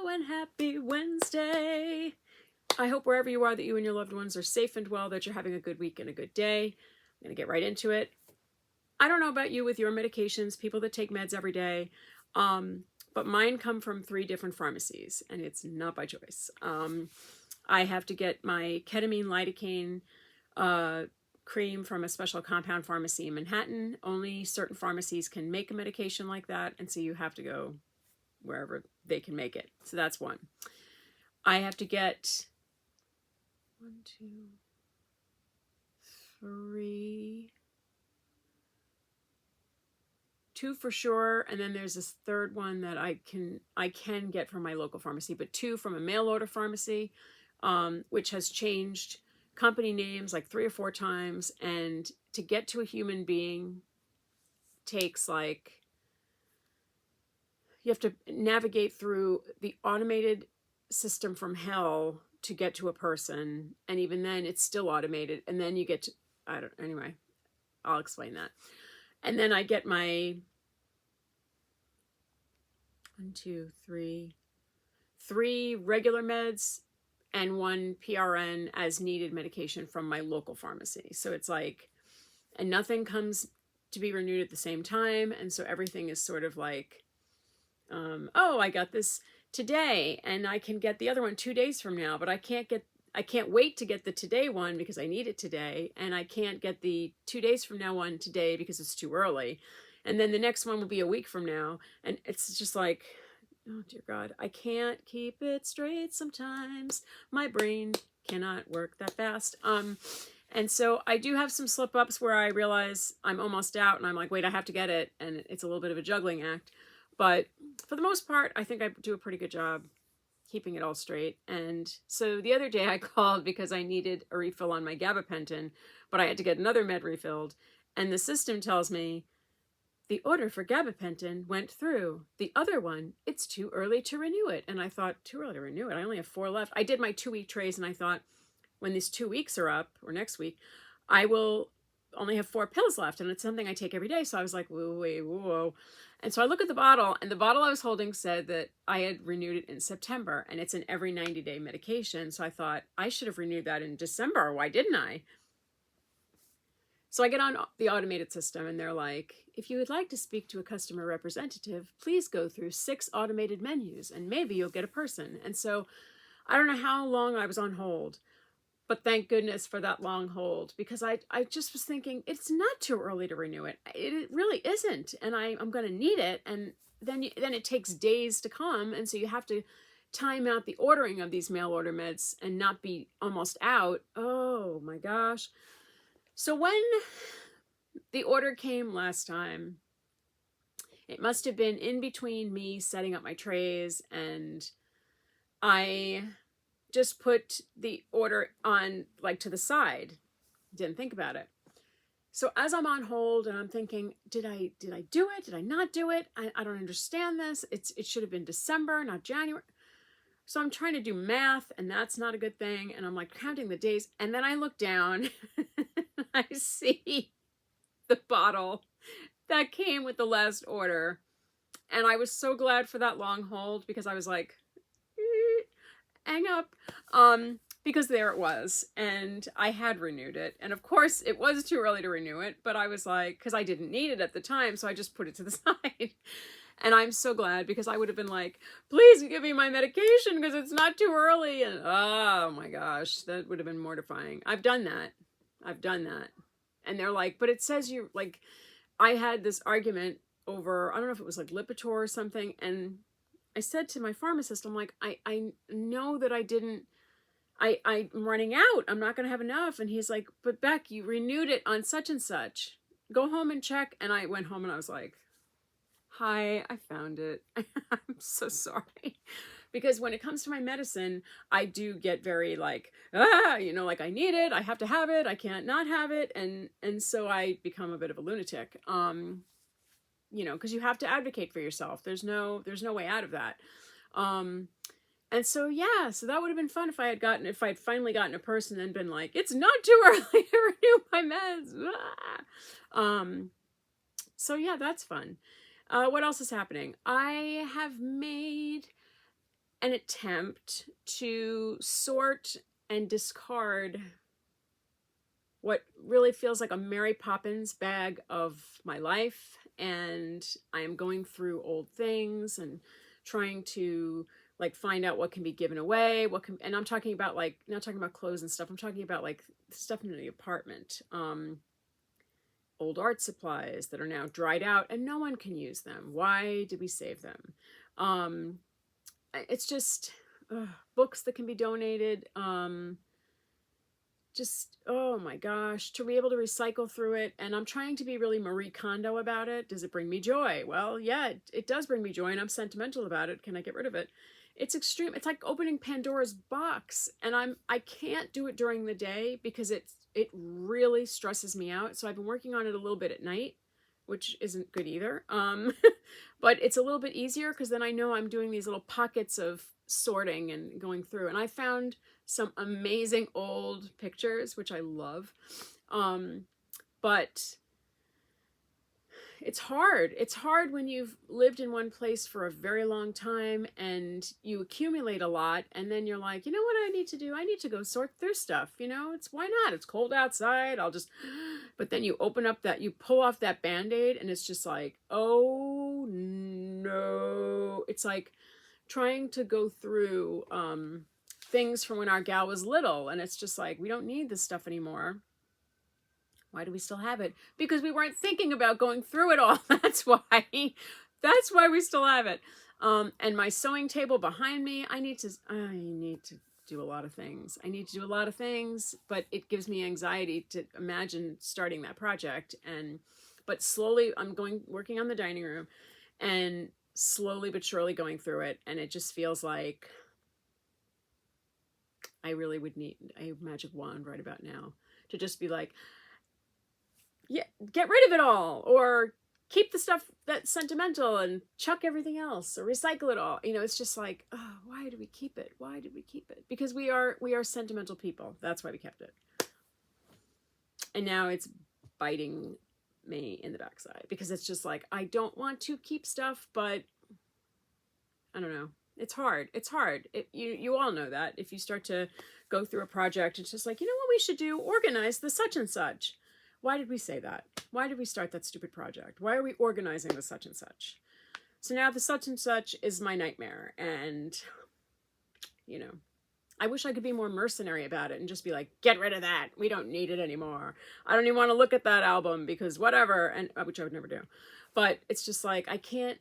and happy Wednesday. I hope wherever you are that you and your loved ones are safe and well, that you're having a good week and a good day. I'm going to get right into it. I don't know about you with your medications, people that take meds every day, but mine come from 3 different pharmacies, and it's not by choice. I have to get my ketamine lidocaine cream from a special compound pharmacy in Manhattan. Only certain pharmacies can make a medication like that, and so you have to go wherever they can make it. So that's one. I have to get 1, 2, 3, 2 for sure, and then there's this third one that I can get from my local pharmacy, but 2 from a mail order pharmacy, which has changed company names like 3 or 4 times, and to get to a human being takes like, you have to navigate through the automated system from hell to get to a person, and even then it's still automated, and then you get to, anyway, I'll explain that. And then I get my 1, 2, 3 regular meds and 1 PRN as needed medication from my local pharmacy. So it's like, and nothing comes to be renewed at the same time, and so everything is sort of like, oh, I got this today and I can get the other one 2 days from now, but I can't wait to get the today one because I need it today, and I can't get the 2 days from now one today because it's too early, and then the next one will be a week from now, and it's just like, oh dear God, I can't keep it straight sometimes. My brain cannot work that fast. And so I do have some slip-ups where I realize I'm almost out and I'm like, wait, I have to get it, and it's a little bit of a juggling act. But for the most part, I think I do a pretty good job keeping it all straight. And so the other day I called because I needed a refill on my gabapentin, but I had to get another med refilled. And the system tells me, the order for gabapentin went through. The other one, it's too early to renew it. And I thought, too early to renew it? I only have 4 left. I did my 2-week trays, and I thought, when these 2 weeks are up, or next week, I will only have 4 pills left, and it's something I take every day. So I was like, whoa. And so I look at the bottle, and the bottle I was holding said that I had renewed it in September, and it's an every 90-day medication. So I thought I should have renewed that in December. Why didn't I? So I get on the automated system, and they're like, if you would like to speak to a customer representative, please go through 6 automated menus, and maybe you'll get a person. And so I don't know how long I was on hold, but thank goodness for that long hold, because I just was thinking, it's not too early to renew it. It really isn't, and I'm going to need it, and then it takes days to come, and so you have to time out the ordering of these mail order meds and not be almost out. Oh my gosh. So when the order came last time, it must have been in between me setting up my trays, and I just put the order on like to the side. Didn't think about it. So as I'm on hold and I'm thinking, did I do it? Did I not do it? I don't understand this. It should have been December, not January. So I'm trying to do math, and that's not a good thing. And I'm like counting the days, and then I look down and I see the bottle that came with the last order. And I was so glad for that long hold, because I was like, hang up, because there it was, and I had renewed it, and of course it was too early to renew it, but I was like, because I didn't need it at the time, so I just put it to the side. And I'm so glad, because I would have been like, please give me my medication because it's not too early, and oh my gosh, that would have been mortifying. I've done that, and they're like, but it says you, like, I had this argument over, I don't know if it was like Lipitor or something, and I said to my pharmacist, I'm like, I know that I'm running out. I'm not going to have enough. And he's like, but Beck, you renewed it on such and such. Go home and check. And I went home and I was like, hi, I found it. I'm so sorry. Because when it comes to my medicine, I do get very like, like I need it. I have to have it. I can't not have it. And so I become a bit of a lunatic. Because you have to advocate for yourself. There's no way out of that. And so, yeah, so that would have been fun if I'd finally gotten a person and been like, it's not too early to renew my meds. So yeah, that's fun. What else is happening? I have made an attempt to sort and discard what really feels like a Mary Poppins bag of my life. And I am going through old things and trying to like find out what can be given away, and I'm talking about like, not talking about clothes and stuff. I'm talking about like stuff in the apartment. Old art supplies that are now dried out and no one can use them. Why did we save them? It's just books that can be donated. Just, oh my gosh, to be able to recycle through it. And I'm trying to be really Marie Kondo about it. Does it bring me joy? Well, yeah, it does bring me joy, and I'm sentimental about it. Can I get rid of it? It's extreme. It's like opening Pandora's box, and I can't do it during the day because it really stresses me out. So I've been working on it a little bit at night, which isn't good either. But it's a little bit easier because then I know I'm doing these little pockets of sorting and going through. And I found some amazing old pictures, which I love. But it's hard. It's hard when you've lived in one place for a very long time and you accumulate a lot, and then you're like, you know what I need to do? I need to go sort through stuff. It's why not? It's cold outside. But then you open up you pull off that Band-Aid and it's just like, oh no. It's like trying to go through things from when our gal was little, and it's just like, we don't need this stuff anymore. Why do we still have it? Because we weren't thinking about going through it all. That's why we still have it. And my sewing table behind me, I need to do a lot of things. But it gives me anxiety to imagine starting that project. But slowly I'm working on the dining room, and slowly but surely going through it. And it just feels like I really would need a magic wand right about now to just be like, yeah, get rid of it all, or keep the stuff that's sentimental and chuck everything else, or recycle it all. It's just like, oh, why do we keep it? Why did we keep it? Because we are sentimental people. That's why we kept it. And now it's biting me in the backside because it's just like, I don't want to keep stuff, but I don't know. It's hard. You all know that. If you start to go through a project, it's just like, you know what we should do? Organize the such and such. Why did we say that? Why did we start that stupid project? Why are we organizing the such and such? So now the such and such is my nightmare. And, I wish I could be more mercenary about it and just be like, get rid of that. We don't need it anymore. I don't even want to look at that album because whatever, and which I would never do. But it's just like, I can't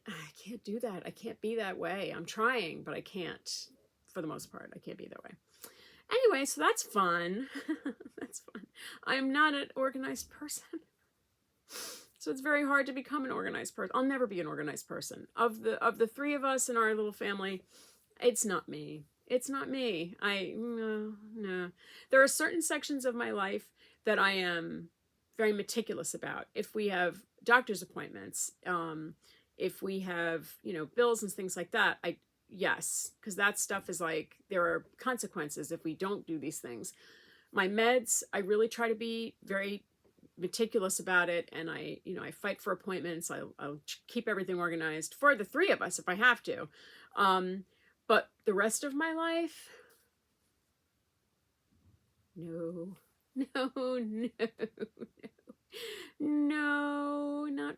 do that. I can't be that way. I'm trying, but I can't. For the most part, I can't be that way. Anyway, so that's fun. That's fun. I'm not an organized person. So it's very hard to become an organized person. I'll never be an organized person. Of the three of us in our little family, it's not me. It's not me. No. There are certain sections of my life that I am very meticulous about. If we have doctor's appointments, if we have, bills and things like that, yes, because that stuff is like, there are consequences if we don't do these things. My meds, I really try to be very meticulous about it, and I fight for appointments. I'll keep everything organized for the three of us if I have to. But the rest of my life, no, not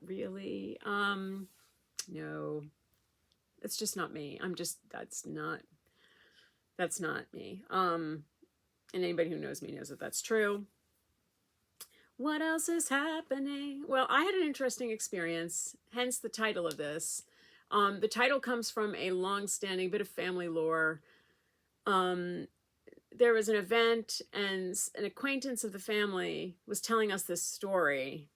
really. No. It's just not me. That's not me. And anybody who knows me knows that that's true. What else is happening? Well, I had an interesting experience, hence the title of this. The title comes from a long-standing bit of family lore. There was an event, and an acquaintance of the family was telling us this story.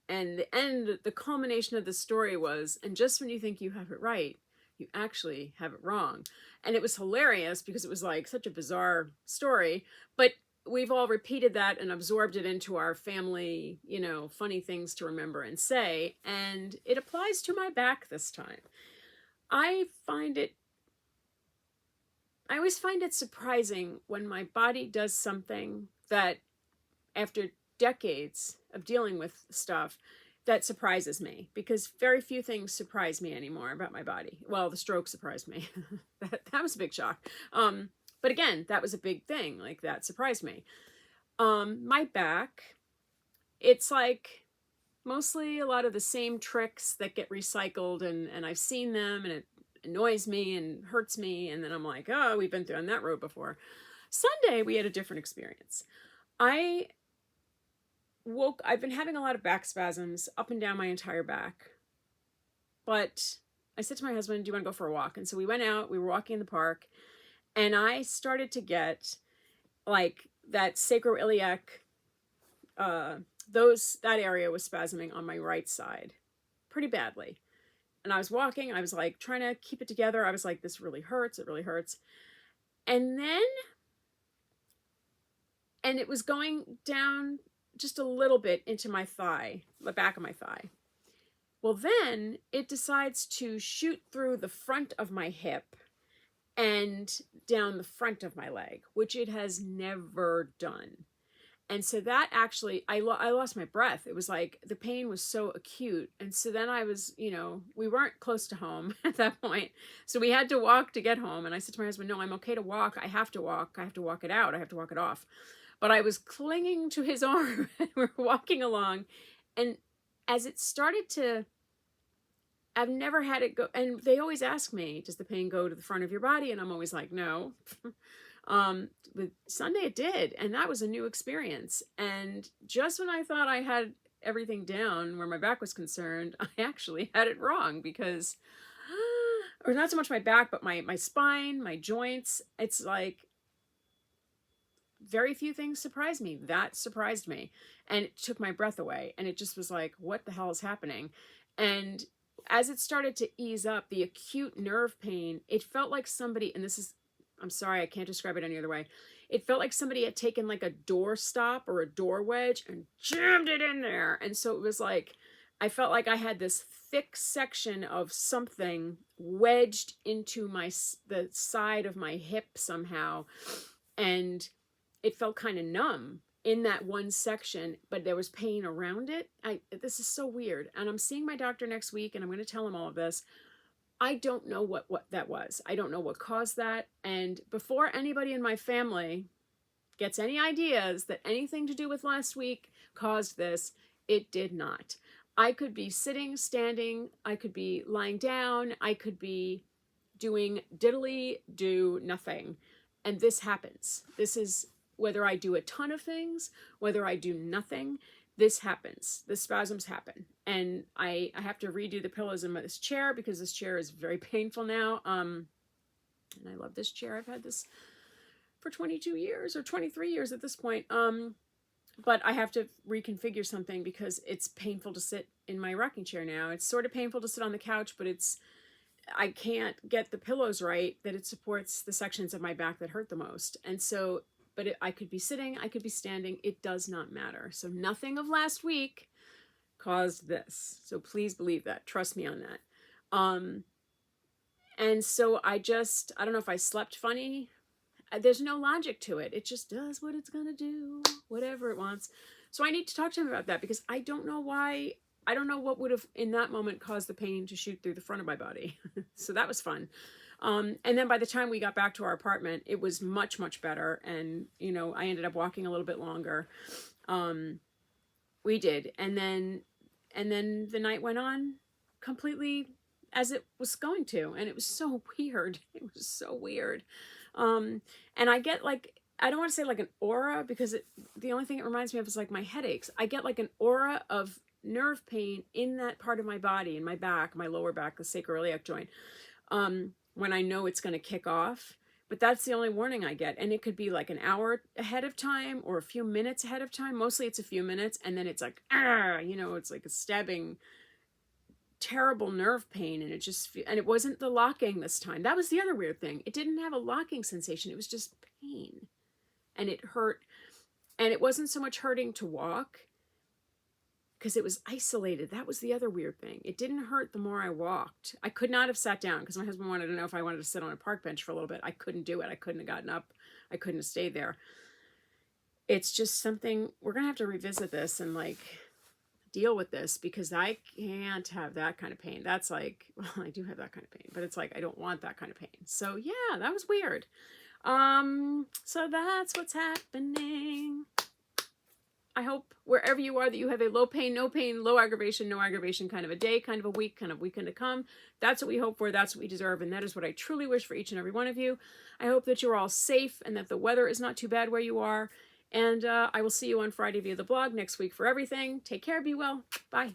And the culmination of the story was, and just when you think you have it right, you actually have it wrong. And it was hilarious because it was like such a bizarre story, but we've all repeated that and absorbed it into our family, funny things to remember and say, and it applies to my back this time. I always find it surprising when my body does something that, after decades of dealing with stuff, that surprises me, because very few things surprise me anymore about my body. Well, the stroke surprised me. That was a big shock. But again, that was a big thing. Like, that surprised me. My back, it's like mostly a lot of the same tricks that get recycled, and I've seen them, and it annoys me and hurts me. And then I'm like, oh, we've been down that road before. Sunday, we had a different experience. I've been having a lot of back spasms up and down my entire back. But I said to my husband, do you want to go for a walk? And so we went out, we were walking in the park, and I started to get like that sacroiliac, that area was spasming on my right side pretty badly. And I was walking, I was like trying to keep it together. I was like, this really hurts, it really hurts. And it was going down just a little bit into my thigh, the back of my thigh. Well, then it decides to shoot through the front of my hip and down the front of my leg, which it has never done. And so that actually, I lost my breath. It was like the pain was so acute. And so then I was, we weren't close to home at that point. So we had to walk to get home. And I said to my husband, no, I'm okay to walk. I have to walk. I have to walk it out. I have to walk it off. But I was clinging to his arm and we were walking along. And as it started to, I've never had it go, and they always ask me, does the pain go to the front of your body? And I'm always like, no. With Sunday it did, and that was a new experience. And just when I thought I had everything down where my back was concerned, I actually had it wrong, because, or not so much my back, but my spine, my joints. It's like very few things surprised me. That surprised me, and it took my breath away, and it just was like, what the hell is happening? And as it started to ease up, the acute nerve pain, it felt like somebody, and this is, I'm sorry, I can't describe it any other way. It felt like somebody had taken like a door stop or a door wedge and jammed it in there. And so it was like, I felt like I had this thick section of something wedged into the side of my hip somehow. And it felt kind of numb in that one section, but there was pain around it. This is so weird. And I'm seeing my doctor next week, and I'm going to tell him all of this. I don't know what that was. I don't know what caused that. And before anybody in my family gets any ideas that anything to do with last week caused this, it did not. I could be sitting, standing, I could be lying down, I could be doing diddly do nothing. And this happens. This is whether I do a ton of things, whether I do nothing, this happens. The spasms happen. And I have to redo the pillows in this chair, because this chair is very painful now. And I love this chair. I've had this for 22 years or 23 years at this point. But I have to reconfigure something because it's painful to sit in my rocking chair now. It's sort of painful to sit on the couch, but I can't get the pillows right that it supports the sections of my back that hurt the most. And so, I could be sitting, I could be standing, it does not matter. So nothing of last week caused this. So please believe that. Trust me on that. And so I don't know if I slept funny. There's no logic to it. It just does what it's going to do, whatever it wants. So I need to talk to him about that, because I don't know why. I don't know what would have in that moment caused the pain to shoot through the front of my body. So that was fun. And then by the time we got back to our apartment, it was much, much better. And, I ended up walking a little bit longer. We did. And then the night went on completely as it was going to. And it was so weird. It was so weird. And I get like, I don't want to say like an aura, because the only thing it reminds me of is like my headaches. I get like an aura of nerve pain in that part of my body, in my back, my lower back, the sacroiliac joint, when I know it's going to kick off. But that's the only warning I get. And it could be like an hour ahead of time or a few minutes ahead of time. Mostly it's a few minutes. And then it's like, it's like a stabbing, terrible nerve pain. And it wasn't the locking this time. That was the other weird thing. It didn't have a locking sensation. It was just pain. And it hurt. And it wasn't so much hurting to walk, because it was isolated. That was the other weird thing. It didn't hurt the more I walked. I could not have sat down, because my husband wanted to know if I wanted to sit on a park bench for a little bit. I couldn't do it. I couldn't have gotten up. I couldn't have stayed there. It's just something, we're going to have to revisit this and like deal with this because I can't have that kind of pain. That's like, well, I do have that kind of pain, but it's like I don't want that kind of pain. So yeah, that was weird. So that's what's happening. I hope wherever you are that you have a low pain, no pain, low aggravation, no aggravation kind of a day, kind of a week, kind of weekend to come. That's what we hope for. That's what we deserve. And that is what I truly wish for each and every one of you. I hope that you're all safe and that the weather is not too bad where you are. And I will see you on Friday via the blog next week for everything. Take care. Be well. Bye.